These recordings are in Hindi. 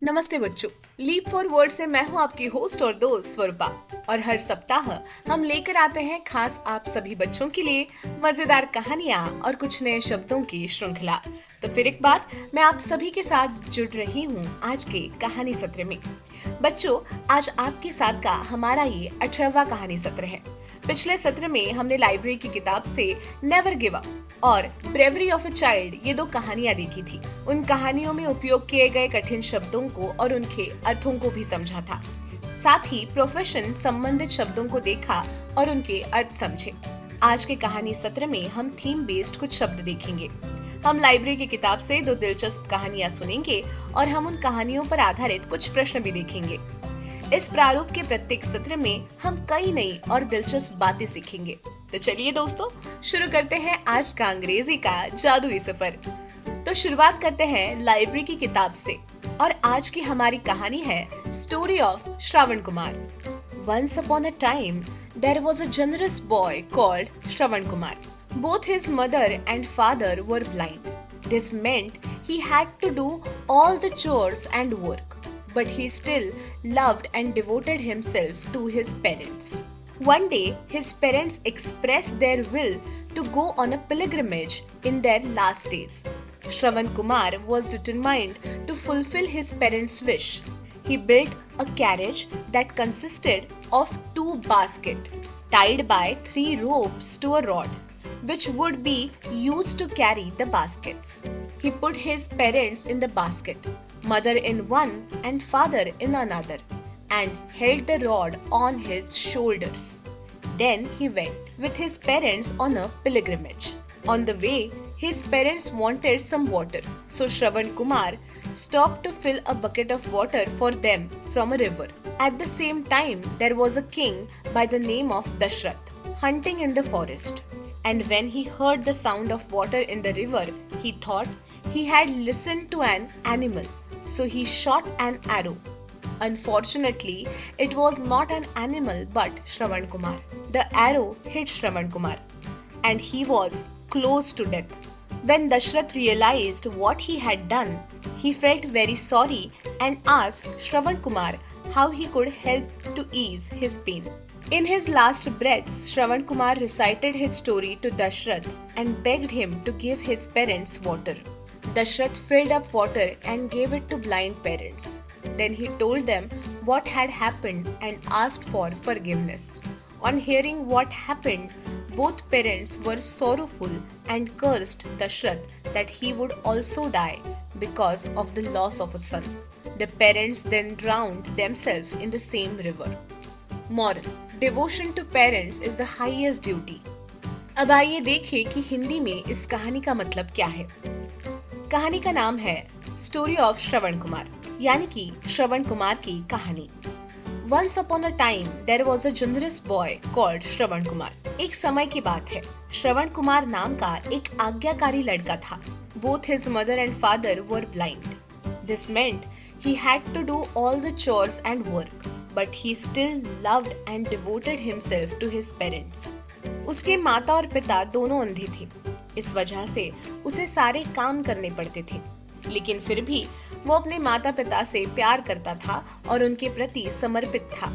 नमस्ते बच्चों। लीप फॉर वर्ड से मैं हूं आपकी होस्ट और दोस्त स्वरूपा। और हर सप्ताह हम लेकर आते हैं खास आप सभी बच्चों के लिए मजेदार कहानियां और कुछ नए शब्दों की श्रृंखला। तो फिर एक बार मैं आप सभी के साथ जुड़ रही हूं आज के कहानी सत्र में। बच्चों, आज आपके साथ का हमारा ये 18वां कहानी सत्र है। पिछले सत्र में हमने लाइब्रेरी की किताब से नेवर गिव अप और ब्रेवरी ऑफ अ चाइल्ड ये दो कहानियां देखी थी। उन कहानियों में उपयोग किए गए कठिन शब्दों को और उनके अर्थों को भी समझा था। साथ ही प्रोफेशन संबंधित शब्दों को देखा और उनके अर्थ समझे। आज के कहानी सत्र में हम थीम बेस्ड कुछ शब्द देखेंगे। हम लाइब्रेरी की किताब से दो दिलचस्प कहानियां सुनेंगे और हम उन कहानियों पर आधारित कुछ प्रश्न भी देखेंगे। इस प्रारूप के प्रत्येक सत्र में हम कई नई और दिलचस्प बातें सीखेंगे। तो चलिए दोस्तों, शुरू करते हैं आज का अंग्रेजी का जादुई सफर। तो शुरुआत करते हैं लाइब्रेरी की किताब से और आज की हमारी कहानी है story of Shravan Kumar. Once upon a time, there was a generous boy called Shravan Kumar. Both his mother and father were blind. This meant he had to do all the chores and work, but he still loved and devoted himself to his parents. One day, his parents expressed their will to go on a pilgrimage in their last days. Shravan Kumar was determined to fulfill his parents' wish. He built a carriage that consisted of 2 baskets tied by 3 ropes to a rod, which would be used to carry the baskets. He put his parents in the basket, mother in one and father in another, and held the rod on his shoulders. Then he went with his parents on a pilgrimage. On the way, his parents wanted some water, so Shravan Kumar stopped to fill a bucket of water for them from a river. At the same time, there was a king by the name of Dashrath hunting in the forest. And when he heard the sound of water in the river, he thought he had listened to an animal, so he shot an arrow. Unfortunately, it was not an animal but Shravan Kumar. The arrow hit Shravan Kumar, and he was close to death. When Dashrath realized what he had done, he felt very sorry and asked Shravan Kumar how he could help to ease his pain. In his last breaths, Shravan Kumar recited his story to Dashrath and begged him to give his parents water. Dashrath filled up water and gave it to blind parents. Then he told them what had happened and asked for forgiveness. On hearing what happened, both parents were sorrowful and cursed Dashrath that he would also die because of the loss of a son. The parents then drowned themselves in the same river. Moral: Devotion to parents is the highest duty. अब आइए देखें कि हिंदी में इस कहानी का मतलब क्या है। कहानी का नाम है स्टोरी ऑफ श्रवण कुमार, यानी कि श्रवण कुमार की कहानी। Once upon a time, there was a generous boy called Shravan Kumar. एक समय की बात है, श्रवण कुमार नाम का एक आज्ञाकारी लड़का था। Both his mother and father were blind. This meant he had to do all the chores and work, but he still loved and devoted himself to his parents. उसके माता और पिता दोनों अंधे थे। इस वजह से उसे सारे काम करने पड़ते थे, लेकिन फिर भी वो अपने माता पिता से प्यार करता था और उनके प्रति समर्पित था।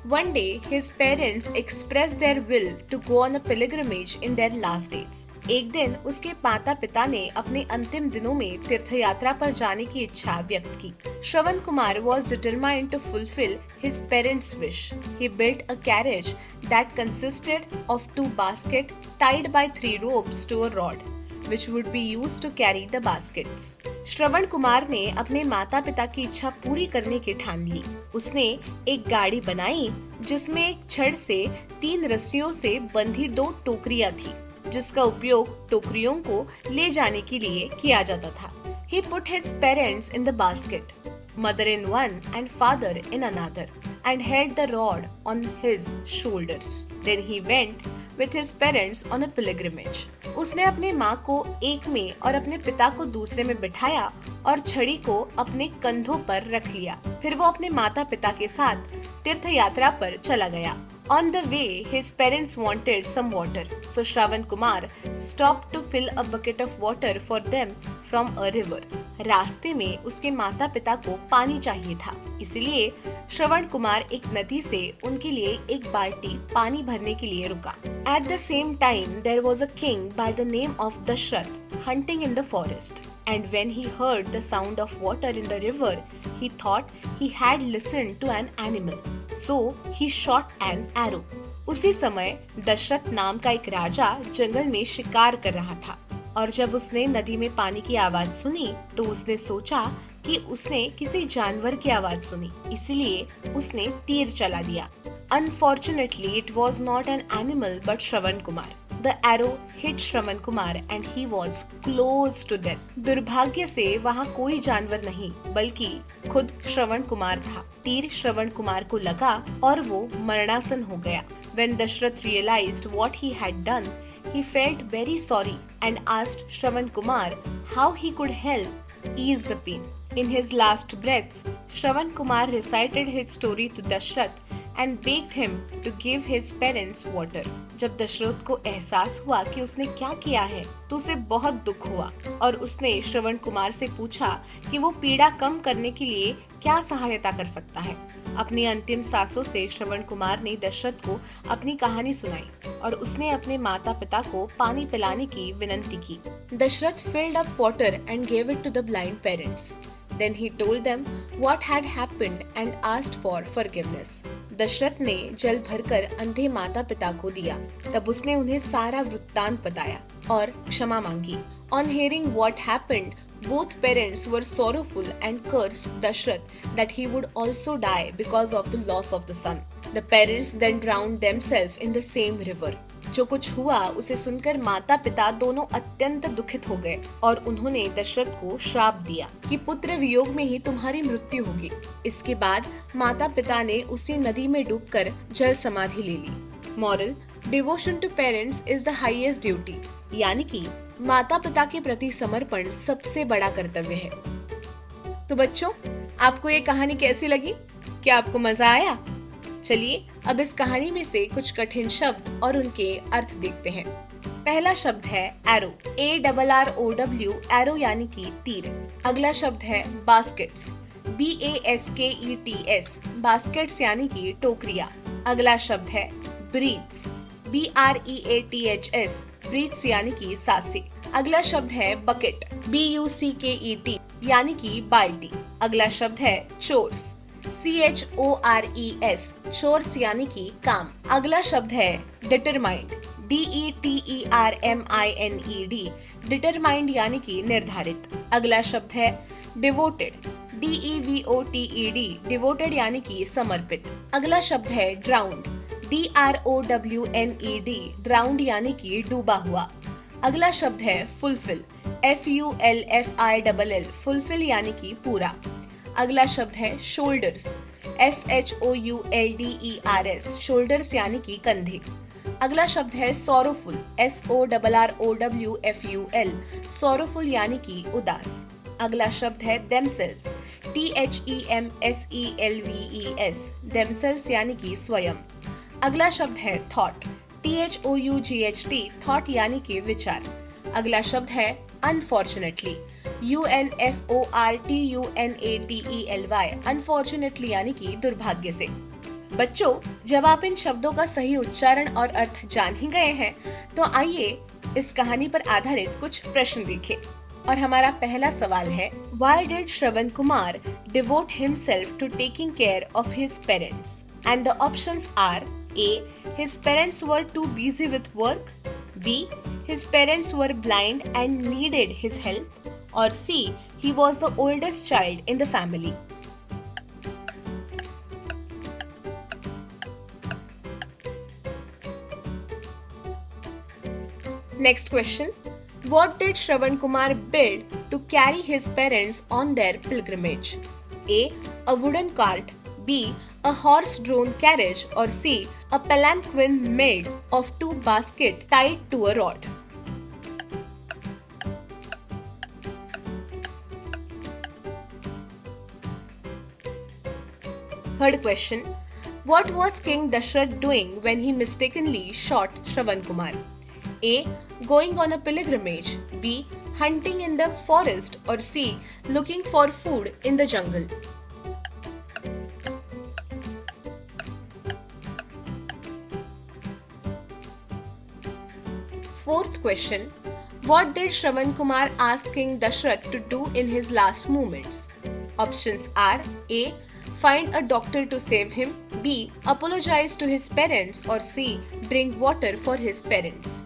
One day, his parents expressed their will to go on a pilgrimage in their last days. एक दिन उसके माता पिता ने अपने अंतिम दिनों में तीर्थ यात्रा पर जाने की इच्छा व्यक्त की। Shravan Kumar was determined to fulfill his parents' wish. He built a carriage that consisted of 2 baskets tied by 3 ropes to a rod, which would be used to carry the baskets. Shravan Kumar ने अपने माता पिता की इच्छा पूरी करने की ठान ली। उसने एक गाड़ी बनाई जिसमें एक छड़ से 3 रस्सियों से बंधी 2 टोकरियां थी, जिसका उपयोग टोकरियों को ले जाने के लिए किया जाता था। He put his parents in the basket, mother in one and father in another, and held the rod on his shoulders. Then he went with his parents on a pilgrimage. उसने अपने माँ को एक में और अपने पिता को दूसरे में बिठाया और छड़ी को अपने कंधों पर रख लिया। फिर वो अपने माता पिता के साथ तीर्थ यात्रा पर चला गया। On the way, his parents wanted some water, so Shravan Kumar stopped to fill a bucket of water for them from a river. रास्ते में उसके माता पिता को पानी चाहिए था, इसलिए श्रवण कुमार एक नदी से उनके लिए एक बाल्टी पानी भरने के लिए रुका। At the same time, there was a king by the name of Dashrath hunting in the forest. And when he heard the sound of water in the river, he thought he had listened to an animal. So he shot an arrow. उसी समय दशरथ नाम का एक राजा जंगल में शिकार कर रहा था और जब उसने नदी में पानी की आवाज सुनी तो उसने सोचा कि उसने किसी जानवर की आवाज सुनी, इसलिए उसने तीर चला दिया। Unfortunately, it was not an animal but Shravan Kumar. The arrow hit Shravan Kumar and he was close to death. दुर्भाग्य से वहाँ कोई जानवर नहीं बल्कि खुद श्रवण कुमार था। तीर श्रवण कुमार को लगा और वो मरणासन हो गया। When Dashrath realized what he had done, he felt very sorry and asked Shravan Kumar how he could help ease the pain. In his last breaths, Shravan Kumar recited his story to Dashrath and begged him to give his parents water. जब दशरथ को एहसास हुआ कि उसने क्या किया है तो उसे बहुत दुख हुआ और उसने श्रवण कुमार से पूछा कि वो पीड़ा कम करने के लिए क्या सहायता कर सकता है। अपनी अंतिम सांसों से श्रवण कुमार ने दशरथ को अपनी कहानी सुनाई और उसने अपने माता पिता को पानी पिलाने की विनती की। Dasharath filled up water and gave it to the blind parents. Then he told them what had happened and asked for forgiveness. Dasharath ने जल भरकर अंधे माता पिता को दिया। तब उसने उन्हें सारा वृत्तांत बताया और क्षमा मांगी। On hearing what happened, both parents were sorrowful and cursed Dashrath that he would also die because of the loss of the son. The parents then drowned themselves in the same river. जो कुछ हुआ उसे सुनकर माता पिता दोनों अत्यंत दुखित हो गए और उन्होंने दशरथ को श्राप दिया कि पुत्र वियोग में ही तुम्हारी मृत्यु होगी। इसके बाद माता पिता ने उसी नदी में डूबकर जल समाधि ले ली। Moral: devotion to parents is the highest duty, यानी कि माता पिता के प्रति समर्पण सबसे बड़ा कर्तव्य है। तो बच्चों, आपको ये कहानी कैसी लगी? क्या आपको मजा आया? चलिए अब इस कहानी में से कुछ कठिन शब्द और उनके अर्थ देखते हैं। पहला शब्द है एरो, ARROW, एरो यानी कि तीर। अगला शब्द है बास्केट्स, BASKETS, बास्केट्स यानी कि टोकरिया। अगला शब्द है ब्रीथ्स, BREATHS, ब्रीथ्स यानी कि सांसें। अगला शब्द है बकेट, BUCKET, यानी कि बाल्टी। अगला शब्द है चोर्स, CHORES, चोर्स यानी कि काम। अगला शब्द है डिटरमाइंड, DETERMINED, डिटरमाइंड यानी कि निर्धारित। अगला शब्द है डिवोटेड, DEVOTED, डिवोटेड यानी कि समर्पित। अगला शब्द है ड्राउंड, DROWNED, ड्राउंड यानी कि डूबा हुआ। अगला शब्द है फुलफिल, FULFILL, फुलफिल यानी कि पूरा। अगला शब्द है शोल्डर्स, SHOULDERS, शोल्डर्स यानी कि कंधे। अगला शब्द है सॉरोफुल, SORROWFUL, सॉरोफुल यानी कि उदास। अगला शब्द है themselves, THEMSELVES, themselves यानी कि स्वयं। अगला शब्द है थॉट, THOUGHT, थॉट यानी कि विचार। अगला शब्द है अनफॉर्चुनेटली, UNFORTUNATELY, अनफॉर्चुनेटली यानी कि दुर्भाग्य से। बच्चों, जब आप इन शब्दों का सही उच्चारण और अर्थ जान ही गए हैं तो आइए इस कहानी पर आधारित कुछ प्रश्न देखें। और हमारा पहला सवाल है, Why did Shravan Kumar devote himself to taking care of his parents? And the options are A. His parents were too busy with work. B. His parents were blind and needed his help. Or C. He was the oldest child in the family. Next question. What did Shravan Kumar build to carry his parents on their pilgrimage? A. A wooden cart. B. A horse-drawn carriage. Or C. A palanquin made of 2 baskets tied to a rod. Third question. What was King Dashrath doing when he mistakenly shot Shravan Kumar? A. Going on a pilgrimage. B. hunting in the forest, or C, looking for food in the jungle? Fourth question. What did Shravan Kumar ask King Dashrath to do in his last moments? Options are A. Find a doctor to save him, B. Apologize to his parents, or C. Bring water for his parents.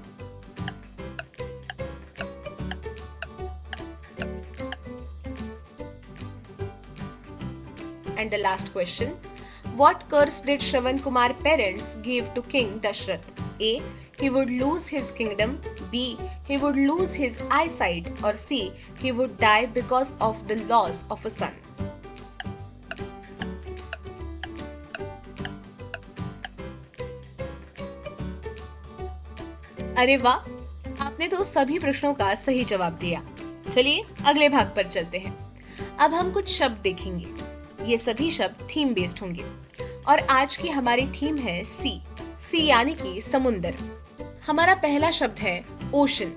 And the last question. What curse did Shravan Kumar parents give to King Dashrath? A. He would lose his kingdom, B. He would lose his eyesight, or C. He would die because of the loss of a son. अरे वाह, आपने तो सभी प्रश्नों का सही जवाब दिया। चलिए अगले भाग पर चलते हैं। अब हम कुछ शब्द देखेंगे। ये सभी शब्द थीम बेस्ड होंगे और आज की हमारी थीम है सी यानी कि समुंदर। हमारा पहला शब्द है ओशन,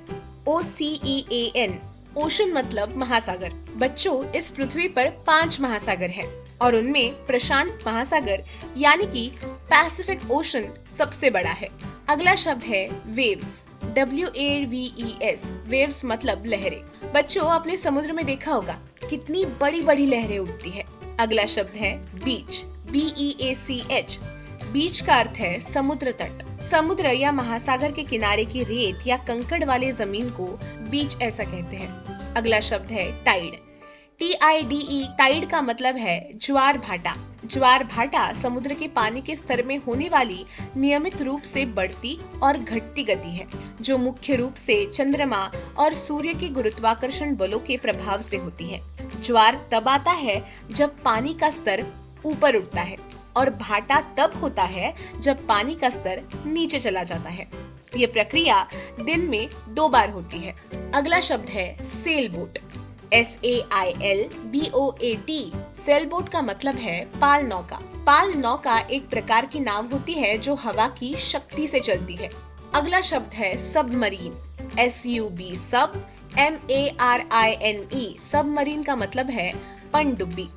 OCEAN। ओशन मतलब महासागर। बच्चों, इस पृथ्वी पर 5 महासागर हैं और उनमें प्रशांत महासागर यानी कि पैसिफिक ओशन सबसे बड़ा है। अगला शब्द है वेव्स, WAVES। वेव्स मतलब लहरें। बच्चों, आपने समुद्र में देखा होगा कितनी बड़ी बड़ी लहरें उठती है। अगला शब्द है बीच, BEACH। बीच का अर्थ है समुद्र तट। समुद्र या महासागर के किनारे की रेत या कंकड़ वाले जमीन को बीच ऐसा कहते हैं। अगला शब्द है टाइड, TIDE। टाइड का मतलब है ज्वार भाटा। ज्वार भाटा समुद्र के पानी के स्तर में होने वाली नियमित रूप से बढ़ती और घटती गति है, जो मुख्य रूप से चंद्रमा और सूर्य के गुरुत्वाकर्षण बलों के प्रभाव से होती है। ज्वार तब आता है जब पानी का स्तर ऊपर उठता है और भाटा तब होता है जब पानी का स्तर नीचे चला जाता है। ये प्रक्रिया दिन में 2 बार होती है। अगला शब्द है sail boat, SAILBOAT। Sail boat का मतलब है पाल नौका। पाल नौका एक प्रकार की नाव होती है जो हवा की शक्ति से चलती है। अगला शब्द है सबमरीन, SUB सब, MARINE। सबमरीन का मतलब है पनडुब्बी,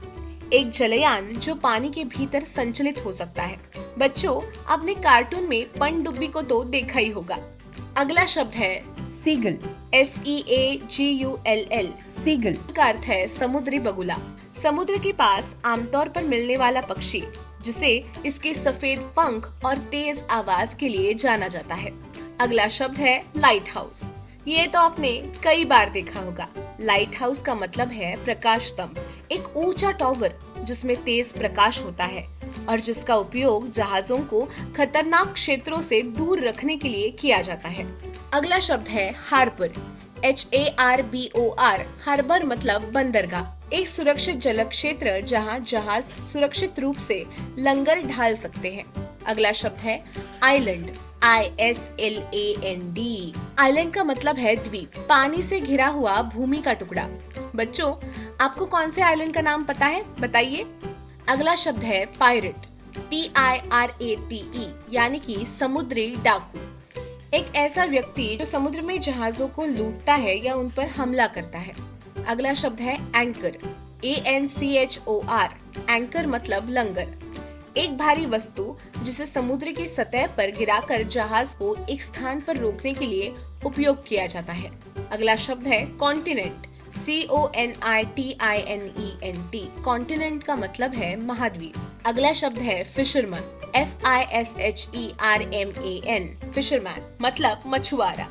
एक जलयान जो पानी के भीतर संचलित हो सकता है। बच्चों, आपने कार्टून में पनडुब्बी को तो देखा ही होगा। अगला शब्द है सीगल, SEAGULL। सीगल का अर्थ है समुद्री बगुला। समुद्र के पास आमतौर पर मिलने वाला पक्षी, जिसे इसके सफेद पंख और तेज आवाज के लिए जाना जाता है। अगला शब्द है लाइट हाउस। ये तो आपने कई बार देखा होगा। लाइट हाउस का मतलब है प्रकाश स्तंभ, एक ऊंचा टावर जिसमें तेज प्रकाश होता है और जिसका उपयोग जहाजों को खतरनाक क्षेत्रों से दूर रखने के लिए किया जाता है। अगला शब्द है हार्बर, HARBOR। हार्बर मतलब बंदरगाह, एक सुरक्षित जल क्षेत्र जहां जहाज सुरक्षित रूप से लंगर ढाल सकते हैं। अगला शब्द है आइलैंड, ISLAND। आइलैंड का मतलब है द्वीप, पानी से घिरा हुआ भूमि का टुकड़ा। बच्चों, आपको कौन से आइलैंड का नाम पता है, बताइए। अगला शब्द है पायरेट, PIRATE यानी कि समुद्री डाकू, एक ऐसा व्यक्ति जो समुद्र में जहाजों को लूटता है या उन पर हमला करता है। अगला शब्द है एंकर, ANCHOR। एंकर मतलब लंगर, एक भारी वस्तु जिसे समुद्र की सतह पर गिराकर जहाज को एक स्थान पर रोकने के लिए उपयोग किया जाता है। अगला शब्द है कॉन्टिनेंट, CONITINENT। कॉन्टिनेंट का मतलब है महाद्वीप। अगला शब्द है फिशरमैन, FISHERMAN। फिशरमैन मतलब मछुआरा,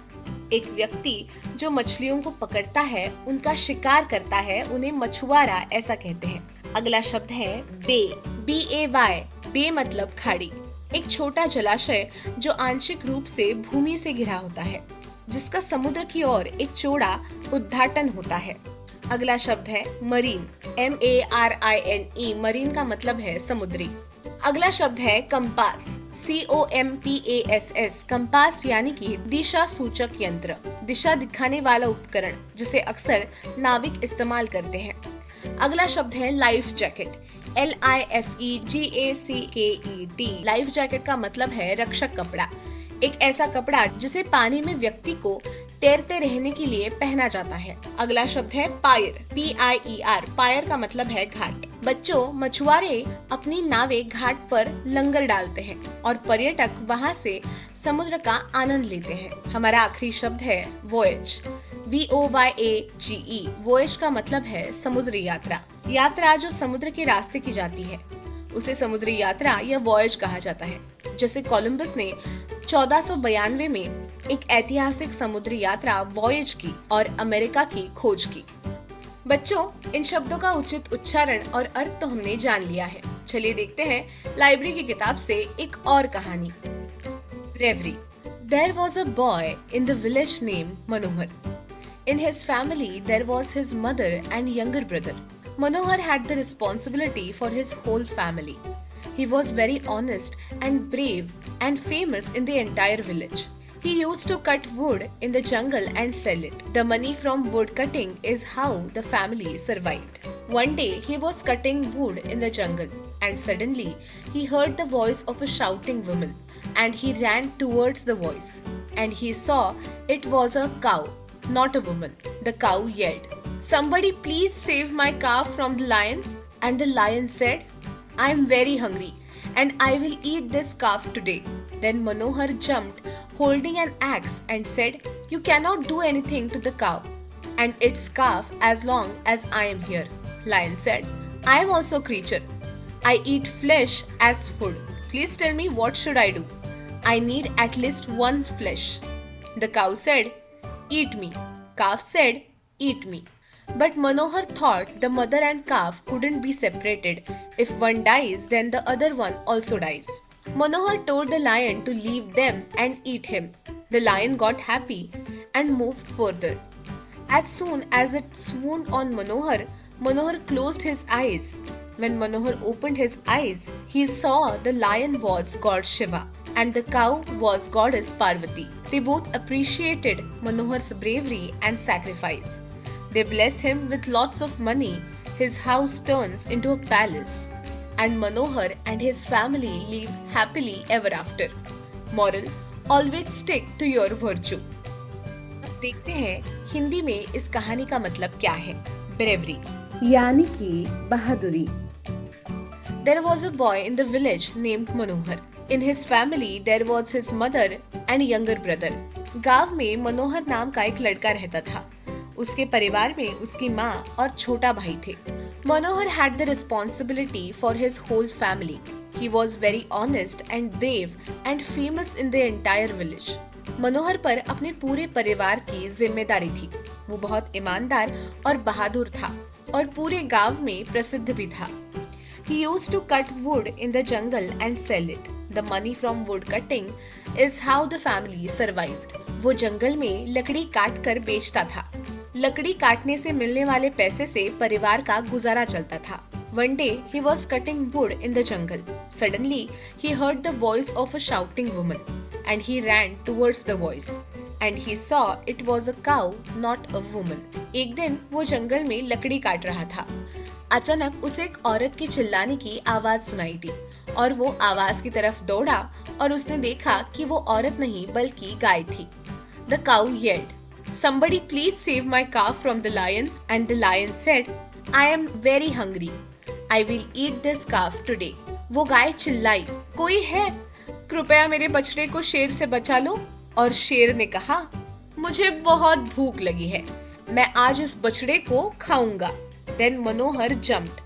एक व्यक्ति जो मछलियों को पकड़ता है, उनका शिकार करता है, उन्हें मछुआरा ऐसा कहते हैं। अगला शब्द है बे, BAY। बे मतलब खाड़ी, एक छोटा जलाशय जो आंशिक रूप से भूमि से घिरा होता है, जिसका समुद्र की ओर एक चौड़ा उद्घाटन होता है। अगला शब्द है मरीन, MARINE। मरीन का मतलब है समुद्री। अगला शब्द है कंपास, COMPASS। कंपास यानी कि दिशा सूचक यंत्र, दिशा दिखाने वाला उपकरण जिसे अक्सर नाविक इस्तेमाल करते हैं। अगला शब्द है life jacket, LIFEGACKET। Life jacket का मतलब है रक्षक कपड़ा, एक ऐसा कपड़ा जिसे पानी में व्यक्ति को तैरते रहने के लिए पहना जाता है। अगला शब्द है पायर, PIER। पायर का मतलब है घाट। बच्चों, मछुआरे अपनी नावें घाट पर लंगर डालते हैं और पर्यटक वहां से समुद्र का आनंद लेते हैं। हमारा आखिरी शब्द है वॉयज, VOYAGE। वॉयज का मतलब है समुद्री यात्रा। यात्रा जो समुद्र के रास्ते की जाती है उसे समुद्री यात्रा या वॉयज कहा जाता है। जैसे कोलंबस ने 1492 में एक ऐतिहासिक समुद्री यात्रा वॉयज की और अमेरिका की खोज की। बच्चों, इन शब्दों का उचित उच्चारण और अर्थ तो हमने जान लिया है। चलिए देखते हैं लाइब्रेरी की किताब से एक और कहानी। Bravery. There was a boy in the village named Manohar. In his family, there was his mother and younger brother. Manohar had the responsibility for his whole family. He was very honest and brave and famous in the entire village. He used to cut wood in the jungle and sell it. The money from wood cutting is how the family survived. One day he was cutting wood in the jungle and suddenly he heard the voice of a shouting woman and he ran towards the voice and he saw it was a cow, not a woman. The cow yelled, "Somebody please save my calf from the lion." And the lion said, "I am very hungry and I will eat this calf today." Then Manohar jumped, holding an axe, and said, "You cannot do anything to the cow and its calf as long as I am here." Lion said, "I am also a creature. I eat flesh as food. Please tell me, what should I do? I need at least one flesh." The cow said, "Eat me." Calf said, "Eat me." But Manohar thought the mother and calf couldn't be separated. If one dies, then the other one also dies. Manohar told the lion to leave them and eat him. The lion got happy and moved further. As soon as it swooned on Manohar, Manohar closed his eyes. When Manohar opened his eyes, he saw the lion was god Shiva and the cow was goddess Parvati. They both appreciated Manohar's bravery and sacrifice. They bless him with lots of money. His house turns into a palace. And Manohar and his family live happily ever after. Moral: always stick to your virtue. अब देखते हैं हिंदी में इस कहानी का मतलब क्या है। ब्रेवरी यानी कि बहादुरी। There was a boy in the village named Manohar. In his family there was his mother and younger brother. गांव में मनोहर नाम का एक लड़का रहता था। उसके परिवार में उसकी माँ और छोटा भाई थे। Manohar had the responsibility for his whole family. He was very honest and brave and famous in the entire village. मनोहर पर अपने पूरे परिवार की जिम्मेदारी थी। वो बहुत ईमानदार और बहादुर था और पूरे गांव में प्रसिद्ध भी था। He used to cut wood in the jungle and sell it. The money from wood cutting is how the family survived. वो जंगल में लकड़ी काट कर बेचता था। लकड़ी काटने से मिलने वाले पैसे से परिवार का गुजारा चलता था। One day he was cutting wood in the jungle. Suddenly he heard the voice of a shouting woman and he ran towards the voice and he saw it was a cow, not a woman. एक दिन वो जंगल में लकड़ी काट रहा था। अचानक उसे एक औरत के चिल्लाने की आवाज सुनाई दी और वो आवाज की तरफ दौड़ा और उसने देखा कि वो औरत नहीं बल्कि गाय थी। The cow yelled, "Somebody please save my calf from the lion." And the lion said, "I am very hungry. I will eat this calf today." वो गाय चिल्लाई, "कोई है? कृपया मेरे बछड़े को शेर से बचा लो." और शेर ने कहा, "मुझे बहुत भूख लगी है, मैं आज इस बछड़े को खाऊंगा." Then Manohar jumped,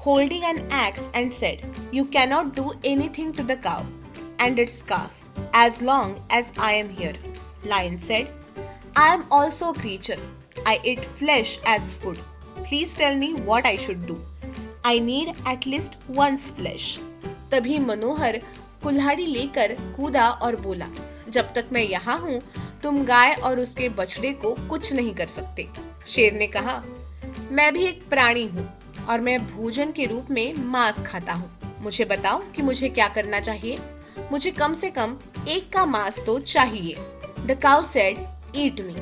holding an axe, and said, "You cannot do anything to the cow and its calf as long as I am here." Lion said, "I am also a creature. I eat flesh as food. Please tell me what I should do. I need at least one's flesh." तभी मनोहर कुल्हाड़ी लेकर कूदा और बोला, "जब तक मैं यहाँ हूँ, तुम गाय और उसके बछड़े को कुछ नहीं कर सकते." शेर ने कहा, "मैं भी एक प्राणी हूँ और मैं भोजन के रूप में मांस खाता हूँ। मुझे बताओ कि मुझे क्या करना चाहिए। मुझे कम से कम एक का मांस तो चाहिए." The cow said, "Eat me."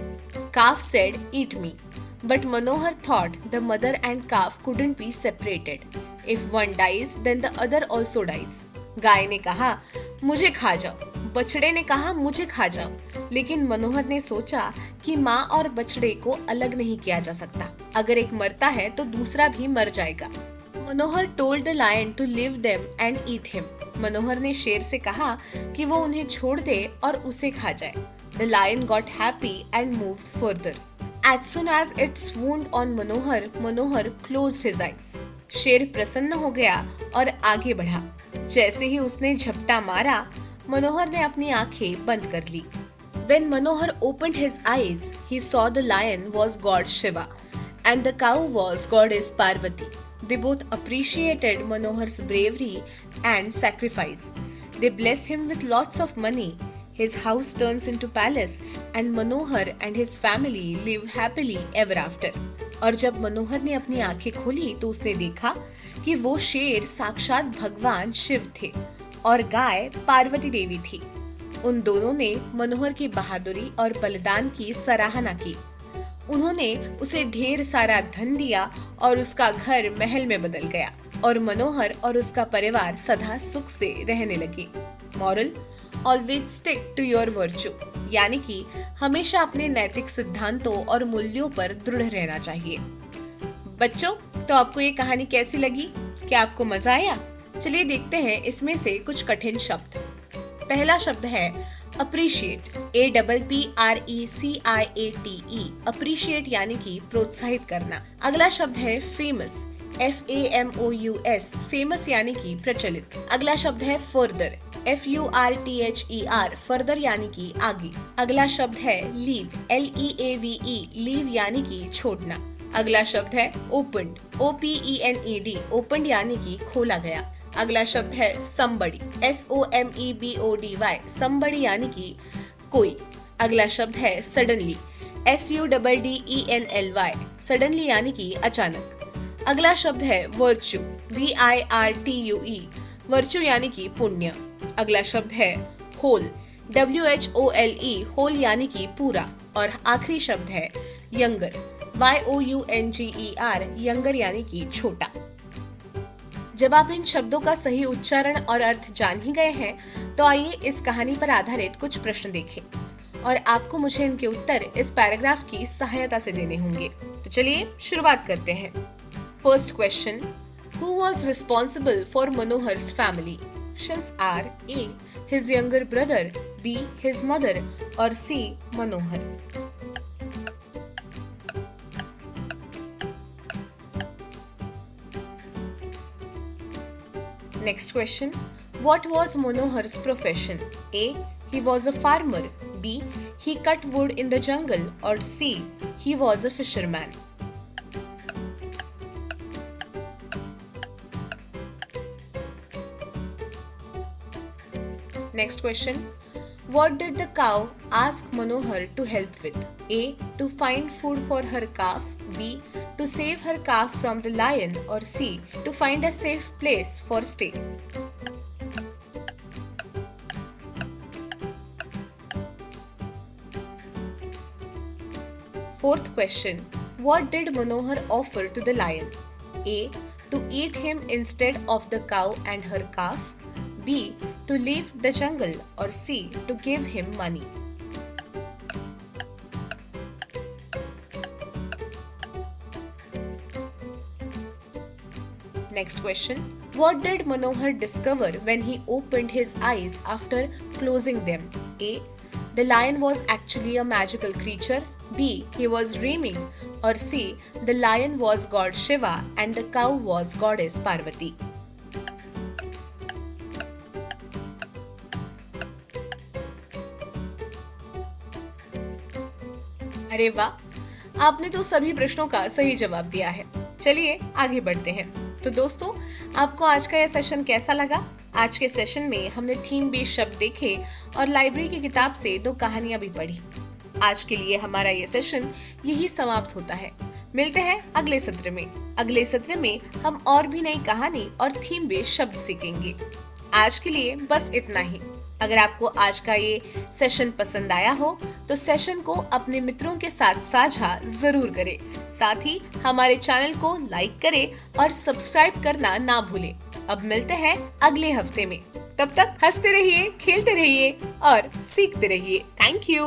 Calf said, "Eat me." But Manohar thought the mother and calf couldn't be separated. If one dies, then the other also dies. गाय ने कहा, "मुझे खा जाओ." बछड़े ने कहा मुझे खा जाओ, लेकिन मनोहर ने सोचा कि माँ और बछड़े को अलग नहीं किया जा सकता। अगर एक मरता है तो दूसरा भी मर जाएगा। Manohar told the lion to leave them and eat him. Manohar ने शेर से कहा कि वो उन्हें छोड़ दे और उसे खा जाए। The lion got happy and moved further. As soon as it swooned on Manohar, Manohar closed his eyes. शेर प्रसन्न हो गया और आगे बढ़ा। जैसे ही उसने झपटा मारा, मनोहर ने अपनी आंखें बंद कर ली। When Manohar opened his eyes, he saw the lion was god Shiva and the cow was goddess Parvati. They both appreciated Manohar's bravery and sacrifice. They blessed him with lots of money. His house turns into palace and Manohar and his family live happily ever after. और जब मनोहर ने अपनी आंखें खोली तो उसने देखा कि वो शेर साक्षात भगवान शिव थे और गाय पार्वती देवी थी। उन दोनों ने मनोहर की बहादुरी और बलिदान की सराहना की। उन्होंने उसे ढेर सारा धन दिया और उसका घर महल में बदल गया और मनोहर और उसका परिवार सदा सुख से रहने लगे। Moral, always stick to your virtue, यानी कि हमेशा अपने नैतिक सिद्धांतों और मूल्यों पर दृढ़ रहना चाहिए। बच्चों, तो आपको ये कहानी कैसी लगी? क्या आपको मजा आया? चलिए देखते हैं इसमें से कुछ कठिन शब्द। पहला शब्द है अप्रिशिएट, APPRECIATE, अप्रिशिएट यानी कि प्रोत्साहित करना। अगला शब्द है फेमस, FAMOUS, फेमस यानी कि प्रचलित। अगला शब्द है फर्दर, FURTHER, फर्दर यानी कि आगे। अगला शब्द है लीव, LEAVE, लीव यानी कि छोड़ना। अगला शब्द है ओपन्ड, OPENED, ओपन्ड यानी कि खोला गया। अगला शब्द है somebody, SOMEBODY, somebody यानी कि कोई। अगला शब्द है suddenly, SUDDENLY, suddenly यानी कि अचानक। अगला शब्द है virtue, VIRTUE, virtue यानी कि पुण्य। अगला शब्द है whole, WHOLE, whole यानी कि पूरा। और आखिरी शब्द है younger, YOUNGER, younger यानी कि छोटा। जब आप इन शब्दों का सही उच्चारण और अर्थ जान ही गए हैं, तो आइए इस कहानी पर आधारित कुछ प्रश्न देखें और आपको मुझे इनके उत्तर इस पैराग्राफ की सहायता से देने होंगे। तो चलिए शुरुआत करते हैं। First question, who was responsible for Manohar's family? Options are A his younger brother, B his mother और C Manohar. Next question, what was Manohar's profession? A, he was a farmer. B, he cut wood in the jungle. Or C, he was a fisherman. Next question, what did the cow ask Manohar to help with? A, to find food for her calf. B, to save her calf from the lion. Or C, to find a safe place for stay. Fourth question, what did Manohar offer to the lion? A, to eat him instead of the cow and her calf. B, to leave the jungle. Or C, to give him money. Next question, what did Manohar discover when he opened his eyes after closing them? A, the lion was actually a magical creature. B, he was dreaming. Or C, the lion was god Shiva and the cow was goddess Parvati. अरे वाह, आपने तो सभी प्रश्नों का सही जवाब दिया है। चलिए आगे बढ़ते हैं। तो दोस्तों, आपको आज का यह सेशन कैसा लगा? आज के सेशन में हमने थीम बेस्ड शब्द देखे और लाइब्रेरी की किताब से 2 कहानियां भी पढ़ी। आज के लिए हमारा ये सेशन यही समाप्त होता है। मिलते हैं अगले सत्र में। अगले सत्र में हम और भी नई कहानी और थीम बेस्ड शब्द सीखेंगे। आज के लिए बस इतना ही। अगर आपको आज का ये सेशन पसंद आया हो तो सेशन को अपने मित्रों के साथ साझा जरूर करें। साथ ही हमारे चैनल को लाइक करें और सब्सक्राइब करना ना भूलें। अब मिलते हैं अगले हफ्ते में। तब तक हंसते रहिए, खेलते रहिए और सीखते रहिए। Thank you.